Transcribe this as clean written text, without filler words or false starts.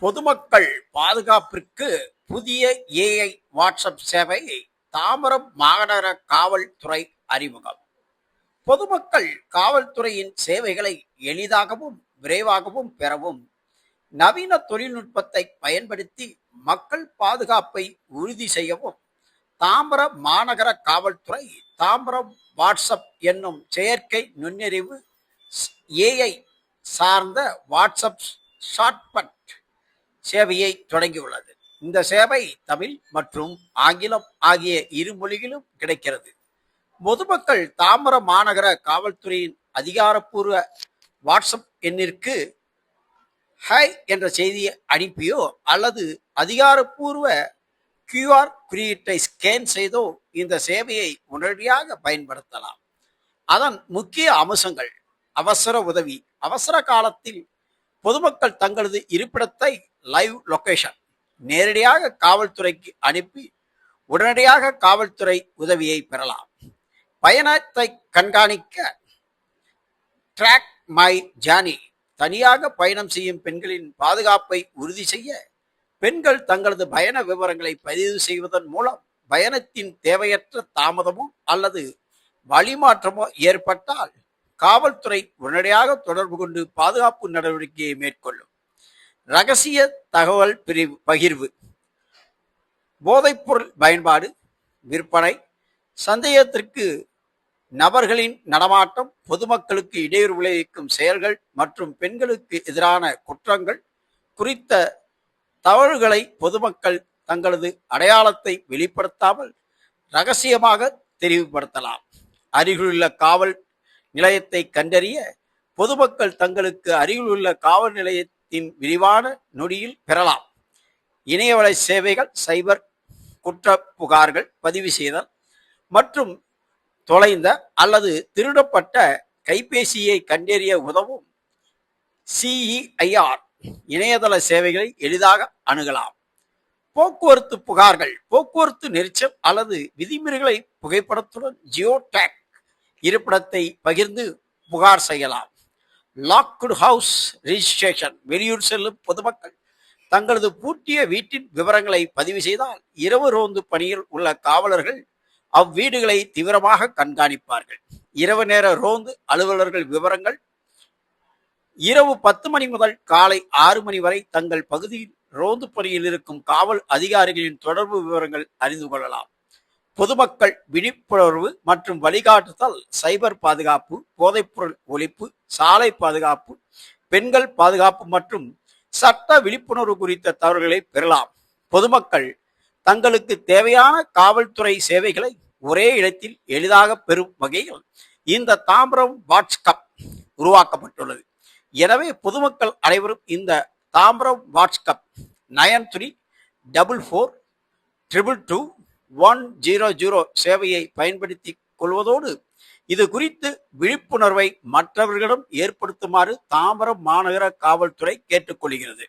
பொதுமக்கள் பாதுகாப்பிற்கு புதிய ஏஐ வாட்ஸ்அப் சேவை தாம்பரம் மாநகர காவல்துறை அறிமுகம். பொதுமக்கள் காவல்துறையின் சேவைகளை எளிதாகவும் விரைவாகவும் பெறவும் நவீன தொழில்நுட்பத்தை பயன்படுத்தி மக்கள் பாதுகாப்பை உறுதி செய்யவும் தாம்பரம் மாநகர காவல்துறை தாம்பரம் வாட்ஸ்அப் என்னும் செயற்கை நுண்ணறிவு ஏஐ சார்ந்த வாட்ஸ்அப் ஷார்ட்பட் சேவையை தொடங்கியுள்ளது. இந்த சேவை தமிழ் மற்றும் ஆங்கிலம் ஆகிய இரு மொழிகளிலும் கிடைக்கிறது. பொதுமக்கள் தாம்பரம் மாநகர காவல்துறையின் அதிகாரப்பூர்வ வாட்ஸ்அப் எண்ணிற்கு ஹாய் என்ற செய்தியை அனுப்பியோ அல்லது அதிகாரப்பூர்வ QR குறியீட்டை ஸ்கேன் செய்தோ இந்த சேவையை உடனடியாக பயன்படுத்தலாம். அதன் முக்கிய அம்சங்கள்: அவசர உதவி. அவசர காலத்தில் பொதுமக்கள் தங்களது இருப்பிடத்தை லைவ் லொகேஷன் நேரடியாக காவல்துறைக்கு அனுப்பி உடனடியாக காவல்துறை உதவியை பெறலாம். பயணத்தை கண்காணிக்க ட்ராக் மை ஜர்னி. தனியாக பயணம் செய்யும் பெண்களின் பாதுகாப்பை உறுதி செய்ய பெண்கள் தங்களது பயண விவரங்களை பதிவு செய்வதன் மூலம் பயணத்தின் தேவையற்ற தாமதமோ அல்லது வழிமாற்றமோ ஏற்பட்டால் காவல்துறை உடனடியாக தொடர்பு கொண்டு பாதுகாப்பு நடவடிக்கையை மேற்கொள்ளும். ரகசிய தகவல் பகிர்வு. போதைப்பொருள் பயன்பாடு, விற்பனை, சந்தேகத்திற்கு நபர்களின் நடமாட்டம், பொதுமக்களுக்கு இடையூறு விளைவிக்கும் செயல்கள் மற்றும் பெண்களுக்கு எதிரான குற்றங்கள் குறித்த தவறுகளை பொதுமக்கள் தங்களது அடையாளத்தை வெளிப்படுத்தாமல் ரகசியமாக தெரிவுபடுத்தலாம். அருகிலுள்ள காவல் நிலையத்தை கண்டறிய பொதுமக்கள் தங்களுக்கு அருகிலுள்ள காவல் நிலையத்தின் விரிவான நொடியில் பெறலாம். இணையவழி சேவைகள், சைபர் குற்ற புகார்கள் பதிவு செய்தல் மற்றும் தொலைந்த அல்லது திருடப்பட்ட கைபேசியை கண்டறிய உதவும் CEIR இணையதள சேவைகளை எளிதாக அணுகலாம். போக்குவரத்து புகார்கள். போக்குவரத்து நெரிச்சல் அல்லது விதிமீறல்களை புகைப்படத்துடன் ஜியோ டேக் இருப்பிடத்தை பகிர்ந்து புகார் செய்யலாம். Logged house registration. வெளியூர் செல்லும் பொதுமக்கள் தங்களது பூட்டிய வீட்டின் விவரங்களை பதிவு செய்தால் இரவு ரோந்து பணியில் உள்ள காவலர்கள் அவ்வீடுகளை தீவிரமாக கண்காணிப்பார்கள். இரவு நேர ரோந்து அலுவலர்கள் விவரங்கள் இரவு 10 மணி முதல் காலை 6 மணி வரை தங்கள் பகுதியில் ரோந்து பணியில் இருக்கும் காவல் அதிகாரிகளின் தொடர்பு விவரங்கள் அறிந்து கொள்ளலாம். பொதுமக்கள் விழிப்புணர்வு மற்றும் வழிகாட்டுதல். சைபர் பாதுகாப்பு, போதைப்பொருள் ஒழிப்பு, சாலை பாதுகாப்பு, பெண்கள் பாதுகாப்பு மற்றும் சட்ட விழிப்புணர்வு குறித்த தகவல்களை பெறலாம். பொதுமக்கள் தங்களுக்கு தேவையான காவல்துறை சேவைகளை ஒரே இடத்தில் எளிதாக பெறும் வகையில் இந்த தாம்பரம் வாட்ஸ்அப் உருவாக்கப்பட்டுள்ளது. எனவே பொதுமக்கள் அனைவரும் இந்த தாம்பரம் வாட்ஸ்அப் 9344222100 சேவையை பயன்படுத்திக் கொள்வதோடு இது குறித்து விழிப்புணர்வை மற்றவர்களிடம் ஏற்படுத்துமாறு தாம்பரம் மாநகர காவல்துறை கேட்டுக்கொள்கிறது.